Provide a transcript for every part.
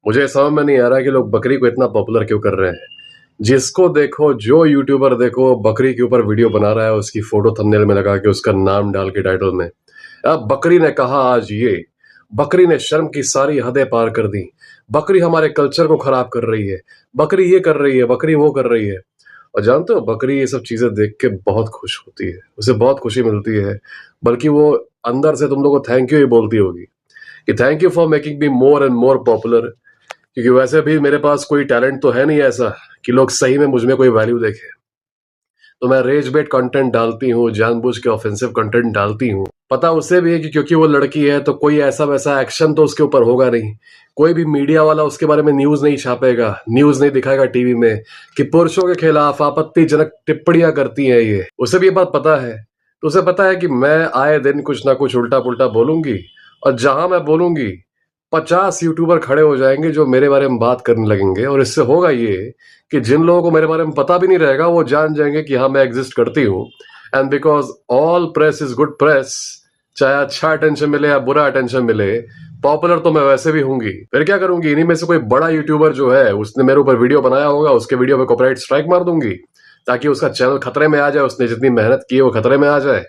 मुझे समझ में नहीं आ रहा कि लोग बकरी को इतना पॉपुलर क्यों कर रहे हैं। जिसको देखो, जो यूट्यूबर देखो बकरी के ऊपर वीडियो बना रहा है, उसकी फोटो थंबनेल में लगा के उसका नाम डाल के टाइटल में, अब बकरी ने कहा आज ये, बकरी ने शर्म की सारी हदें पार कर दी, बकरी हमारे कल्चर को खराब कर रही है, बकरी ये कर रही है, बकरी वो कर रही है। और जानते हो, बकरी ये सब चीजें देख के बहुत खुश होती है, उसे बहुत खुशी मिलती है, बल्कि वो अंदर से तुम लोगों को थैंक यू ही बोलती होगी कि thank you for making me more and more popular. क्योंकि वैसे भी मेरे पास कोई टैलेंट तो है नहीं ऐसा कि लोग सही में मुझ में कोई वैल्यू देखे। तो मैं रेज बेट कंटेंट डालती हूँ, जानबूझ के ऑफेंसिव कंटेंट डालती हूँ। पता उसे भी है कि क्योंकि वो लड़की है तो कोई ऐसा वैसा एक्शन तो उसके ऊपर होगा नहीं, कोई भी मीडिया वाला उसके बारे में न्यूज नहीं छापेगा, न्यूज नहीं दिखाएगा टीवी में कि पुरुषों के खिलाफ आपत्तिजनक टिप्पणियां करती है ये। उसे भी ये बात पता है। तो उसे पता है कि मैं आए दिन कुछ ना कुछ उल्टा पुल्टा बोलूंगी, और जहां मैं बोलूंगी 50 यूट्यूबर खड़े हो जाएंगे जो मेरे बारे में बात करने लगेंगे। और इससे होगा ये कि जिन लोगों को मेरे बारे में पता भी नहीं रहेगा वो जान जाएंगे कि हाँ, मैं एग्जिस्ट करती हूँ। And because all press is good press, चाहे अच्छा अटेंशन मिले या बुरा अटेंशन मिले, पॉपुलर तो मैं वैसे भी होंगी। फिर क्या करूंगी, इन्हीं में से कोई बड़ा यूट्यूबर जो है उसने मेरे ऊपर वीडियो बनाया होगा, उसके वीडियो पे कॉपीराइट स्ट्राइक मार दूंगी ताकि उसका चैनल खतरे में आ जाए, उसने जितनी मेहनत की है वो खतरे में आ जाए।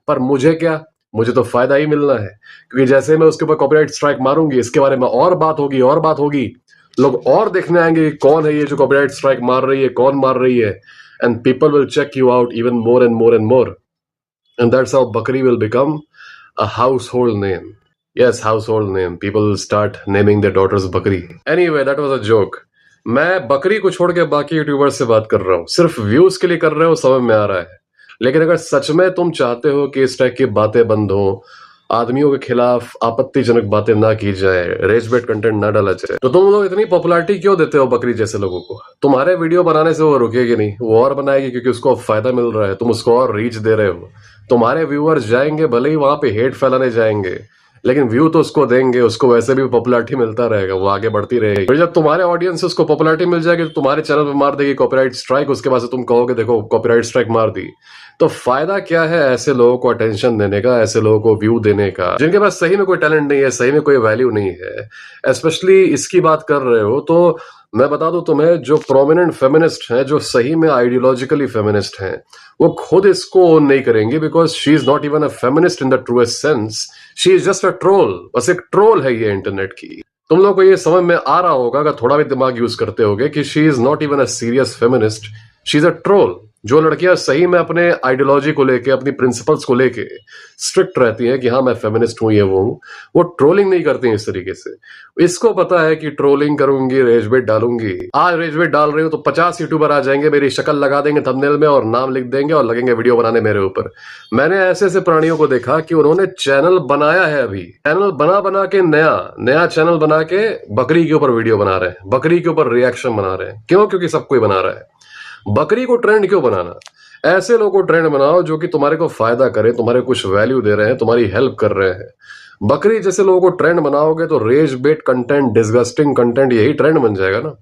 पर मुझे क्या, मुझे तो फायदा ही मिलना है, क्योंकि जैसे मैं उसके ऊपर कॉपीराइट स्ट्राइक मारूंगी, इसके बारे में और बात होगी और बात होगी, लोग और देखने आएंगे कि कौन है ये जो कॉपीराइट स्ट्राइक मार रही है, कौन मार रही है। And people will check you out even more and more and more, and that's how Bakri will become a household name. Yes, household name. People will start naming their daughters Bakri. Anyway, that was a joke. मैं बकरी को छोड़ के बाकी YouTubers से बात कर रहा हूँ, सिर्फ व्यूज के लिए कर रहे हो, समझ में आ रहा है। लेकिन अगर सच में तुम चाहते हो कि इस टाइप की बातें बंद हो, आदमियों के खिलाफ आपत्तिजनक बातें ना की जाए, रेज बेट कंटेंट ना डाला जाए, तो तुम लोग इतनी पॉपुलैरिटी क्यों देते हो बकरी जैसे लोगों को? तुम्हारे वीडियो बनाने से वो रुकेगी नहीं, वो और बनाएगी क्योंकि उसको फायदा मिल रहा है, तुम उसको और रीच दे रहे हो। तुम्हारे व्यूअर्स जाएंगे, भले ही वहां पे हेट फैलाने जाएंगे, लेकिन व्यू तो उसको देंगे, उसको वैसे भी पॉपुलैरिटी मिलता रहेगा, वो आगे बढ़ती रहेगी। फिर जब तुम्हारे ऑडियंस से उसको पॉपुलैरिटी मिल जाएगी तो तुम्हारे चैनल पे मार देगी कॉपीराइट स्ट्राइक, उसके बाद से तुम कहोगे देखो कॉपीराइट स्ट्राइक मार दी। तो फायदा क्या है ऐसे लोगों को अटेंशन देने का, ऐसे लोगों को व्यू देने का, जिनके पास सही में कोई टैलेंट नहीं है, सही में कोई वैल्यू नहीं है। स्पेशली इसकी बात कर रहे हो तो मैं बता दूं तुम्हें, जो प्रोमिनेंट फेमिनिस्ट हैं, जो सही में आइडियोलॉजिकली फेमिनिस्ट हैं, वो खुद इसको ओन नहीं करेंगी, because she is not even a feminist in the truest sense. She is just a troll, बस एक ट्रोल है ये इंटरनेट की। तुम लोग को ये समझ में आ रहा होगा अगर थोड़ा भी दिमाग यूज करते होगे कि she is not even a serious feminist, she is a troll. जो लड़कियां सही में अपने आइडियोलॉजी को लेके, अपनी प्रिंसिपल्स को लेके स्ट्रिक्ट रहती हैं कि हाँ मैं फेमिनिस्ट हूं, ये वो ट्रोलिंग नहीं करती हैं इस तरीके से। इसको पता है कि ट्रोलिंग करूंगी, रेजबेट डालूंगी, आज रेजबेट डाल रही हूं तो 50 यूट्यूबर आ जाएंगे, मेरी शक्ल लगा देंगे थंबनेल में और नाम लिख देंगे और लगेंगे वीडियो बनाने मेरे ऊपर। मैंने ऐसे ऐसे प्राणियों को देखा कि उन्होंने चैनल बनाया है, अभी चैनल बना बना के नया नया चैनल बना के बकरी के ऊपर वीडियो बना रहे हैं, बकरी के ऊपर रिएक्शन बना रहे हैं। क्यों? क्योंकि सब कोई बना रहा है। बकरी को ट्रेंड क्यों बनाना? ऐसे लोगों को ट्रेंड बनाओ जो कि तुम्हारे को फायदा करे, तुम्हारे कुछ वैल्यू दे रहे हैं, तुम्हारी हेल्प कर रहे हैं। बकरी जैसे लोगों को ट्रेंड बनाओगे तो rage bait content, disgusting content, यही ट्रेंड बन जाएगा ना।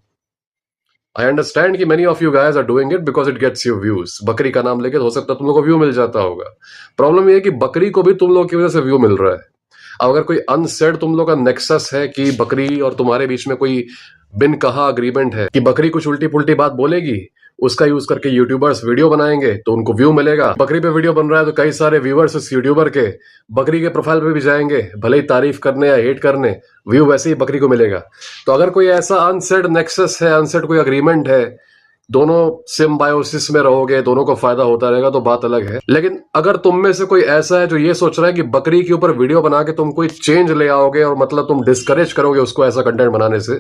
आई अंडरस्टैंड कि many of you guys are doing it because it gets you views. बकरी का नाम लेके हो सकता है तुम लोग को व्यू मिल जाता होगा। प्रॉब्लम ये है कि बकरी को भी तुम लोग की वजह से व्यू मिल रहा है। अब अगर कोई अनसेड तुम लोग का नेक्सस है कि बकरी और तुम्हारे बीच में कोई बिन कहा अग्रीमेंट है कि बकरी कुछ उल्टी पुल्टी बात बोलेगी, उसका यूज करके यूट्यूबर्स वीडियो बनाएंगे तो उनको व्यू मिलेगा। बकरी पे वीडियो बन रहा है तो कई सारे व्यूअर्स इस यूट्यूबर के बकरी के प्रोफाइल पे भी जाएंगे, भले ही तारीफ करने या हेट करने, व्यू वैसे ही बकरी को मिलेगा। तो अगर कोई ऐसा अनसेड नेक्सस है, अनसेड कोई अग्रीमेंट है, दोनों सिम्बायोसिस में रहोगे, दोनों को फायदा होता रहेगा, तो बात अलग है। लेकिन अगर तुम में से कोई ऐसा है जो ये सोच रहा है कि बकरी के ऊपर वीडियो बना के तुम कोई चेंज ले आओगे और मतलब तुम डिस्करेज करोगे उसको ऐसा कंटेंट बनाने से,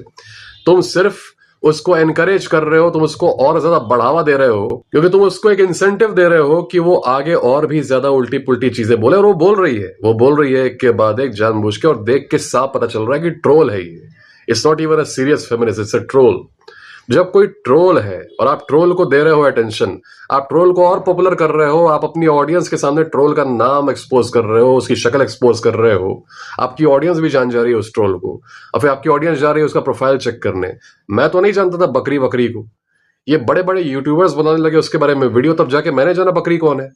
तुम सिर्फ उसको एनकरेज कर रहे हो, तुम उसको और ज्यादा बढ़ावा दे रहे हो, क्योंकि तुम उसको एक इंसेंटिव दे रहे हो कि वो आगे और भी ज्यादा उल्टी पुल्टी चीजें बोले। और वो बोल रही है एक के बाद एक, जानबूझ के, और देख के साफ पता चल रहा है कि ट्रोल है ये। It's not even a serious feminist, it's a troll. जब कोई ट्रोल है और आप ट्रोल को दे रहे हो अटेंशन, आप ट्रोल को और पॉपुलर कर रहे हो, आप अपनी ऑडियंस के सामने ट्रोल का नाम एक्सपोज कर रहे हो, उसकी शक्ल एक्सपोज कर रहे हो, आपकी ऑडियंस भी जान जा रही है उस ट्रोल को, और फिर आपकी ऑडियंस जा रही है उसका प्रोफाइल चेक करने। मैं तो नहीं जानता था बकरी को, ये बड़े बड़े यूट्यूबर्स बनाने लगे उसके बारे में वीडियो, तब जाके मैंने जाना बकरी कौन है।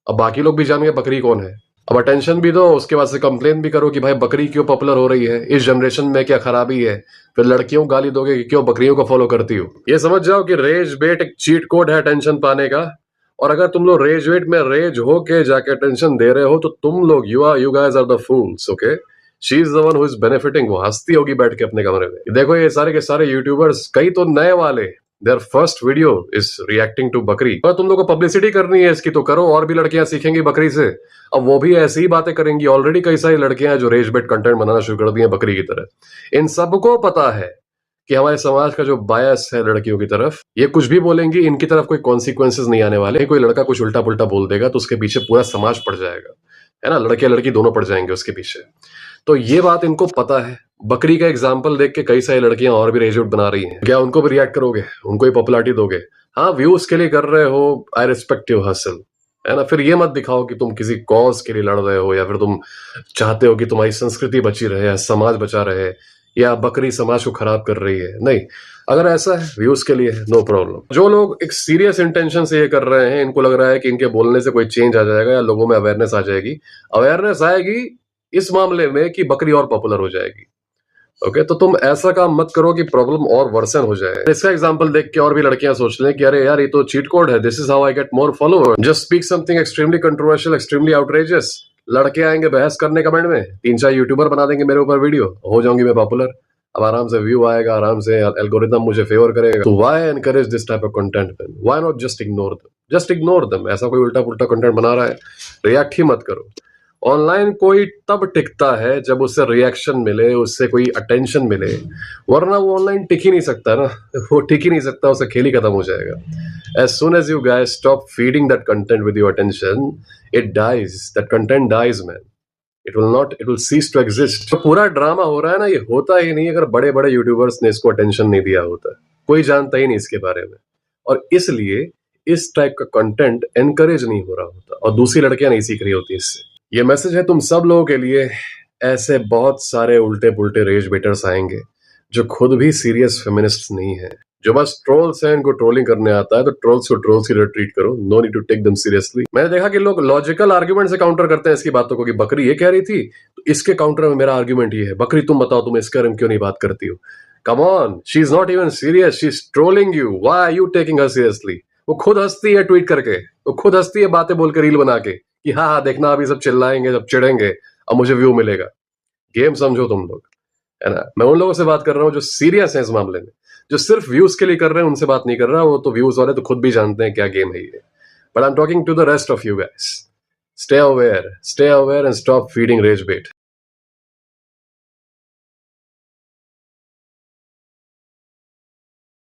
अब बाकी लोग भी जान गए बकरी कौन है। अब अटेंशन भी दो, उसके बाद से कंप्लेन भी करो कि भाई बकरी क्यों पॉपुलर हो रही है, इस जनरेशन में क्या खराबी है। फिर लड़कियों को गाली दोगे कि क्यों बकरियों को फॉलो करती हो। ये समझ जाओ कि रेज बेट एक चीट कोड है अटेंशन पाने का। और अगर तुम लोग रेज वेट में रेज होके जाके अटेंशन दे रहे हो तो तुम लोग you guys are the fools, okay. She is the one who is benefiting. वो हंसती होगी बैठ के अपने कमरे में। देखो ये सारे के सारे यूट्यूबर्स, कई तो नए वाले, their first video is reacting to बकरी। पर तुम लोग को पब्लिसिटी करनी है इसकी तो करो, और भी लड़कियां सीखेंगी बकरी से। अब वो भी ऐसी ही बातें करेंगी। ऑलरेडी कई सारी लड़कियां हैं जो रेज बेट कंटेंट बनाना शुरू कर दी हैं बकरी की तरह। इन सबको पता है कि हमारे समाज का जो बायस है लड़कियों की तरफ, ये कुछ भी बोलेंगी, इनकी तरफ कोई कॉन्सिक्वेंसेज नहीं आने वाले। कोई लड़का कुछ उल्टा पुल्टा बोल देगा तो उसके पीछे पूरा समाज पड़ जाएगा, है ना। लड़के लड़की दोनों पड़ जाएंगे उसके पीछे। तो ये बात इनको पता है। बकरी का एग्जाम्पल देख के कई सारी लड़कियां और भी रेजवेट बना रही हैं। क्या उनको भी रिएक्ट करोगे, उनको ही पॉपुलैरिटी दोगे? हाँ, व्यूज के लिए कर रहे हो, आई रिस्पेक्ट योर हसल, है ना। फिर ये मत दिखाओ कि तुम किसी कॉज के लिए लड़ रहे हो, या फिर तुम चाहते हो कि तुम्हारी संस्कृति बची रहे या समाज बचा रहे, या बकरी समाज को खराब कर रही है। नहीं, अगर ऐसा है व्यूज के लिए, नो प्रॉब्लम। जो लोग एक सीरियस इंटेंशन से ये कर रहे हैं, इनको लग रहा है कि इनके बोलने से कोई चेंज आ जाएगा या लोगों में अवेयरनेस आ जाएगी। अवेयरनेस आएगी इस मामले में कि बकरी और पॉपुलर हो जाएगी, ओके। तो तुम ऐसा काम मत करो कि प्रॉब्लम और वर्सन हो जाए। इसका एग्जांपल देख के और भी लड़कियां सोच लें कि अरे यार ये तो चीट कोड है, this is how I get more follower. Just speak something extremely controversial, extremely outrageous. लड़के आएंगे बहस करने कमेंट में, 3-4 यूट्यूबर बना देंगे मेरे ऊपर वीडियो, हो जाऊंगी मैं पॉपुलर। अब आराम से व्यू आएगा, आराम से एल्गोरिथम मुझे फेवर करेगा। तो why encourage this type of content man? Why not just ignore them? Just ignore them. ऐसा कोई उल्टा पुल्टा कंटेंट बना रहा है, रिएक्ट ही मत करो। ऑनलाइन कोई तब टिकता है जब उससे रिएक्शन मिले, उससे कोई अटेंशन मिले, वरना वो ऑनलाइन टिक ही नहीं सकता ना। वो टिक ही नहीं सकता, उससे खेल ही खत्म हो जाएगा। As soon as you guys stop feeding that content with your attention, it dies, that content dies man. It will cease to exist. तो पूरा ड्रामा हो रहा है ना, ये होता ही नहीं अगर बड़े बड़े यूट्यूबर्स ने इसको अटेंशन नहीं दिया होता। कोई जानता ही नहीं इसके बारे में, और इसलिए इस टाइप का कंटेंट एनकरेज नहीं हो रहा होता, और दूसरी लड़कियां नहीं सीख रही होती इससे। ये मैसेज है तुम सब लोगों के लिए। ऐसे बहुत सारे उल्टे पुल्टे रेज बेटर्स आएंगे जो खुद भी सीरियस फेमिनिस्ट नहीं है, जो बस ट्रोल्स हैं, इनको ट्रोलिंग करने आता है, तो ट्रोल्स को ट्रोल्स की तरह ट्रीट करो। No need to take them seriously. मैंने देखा कि लोग लॉजिकल आर्ग्यूमेंट से काउंटर करते हैं इसकी बातों को, कि बकरी ये कह रही थी तो इसके काउंटर में मेरा आर्ग्यूमेंट ये है, बकरी तुम बताओ तुम इसके बारे में क्यों नहीं बात करती हो। Come on, she is not even serious, she is trolling you. Why are you taking her seriously? वो खुद हंसती है ट्वीट करके, वो खुद हंसती है बातें बोल के, रील बना के, कि हाँ हाँ देखना अभी सब चिल्लाएंगे, सब चिढ़ेंगे, अब मुझे व्यू मिलेगा। गेम समझो तुम लोग, है ना। मैं उन लोगों से बात कर रहा हूँ जो सीरियस है इस मामले में, जो सिर्फ व्यूज के लिए कर रहे हैं, उनसे बात नहीं कर रहा। वो तो व्यूज वाले तो खुद भी जानते हैं क्या गेम है ये। But I am talking to the rest of you guys. Stay aware and stop feeding rage bat.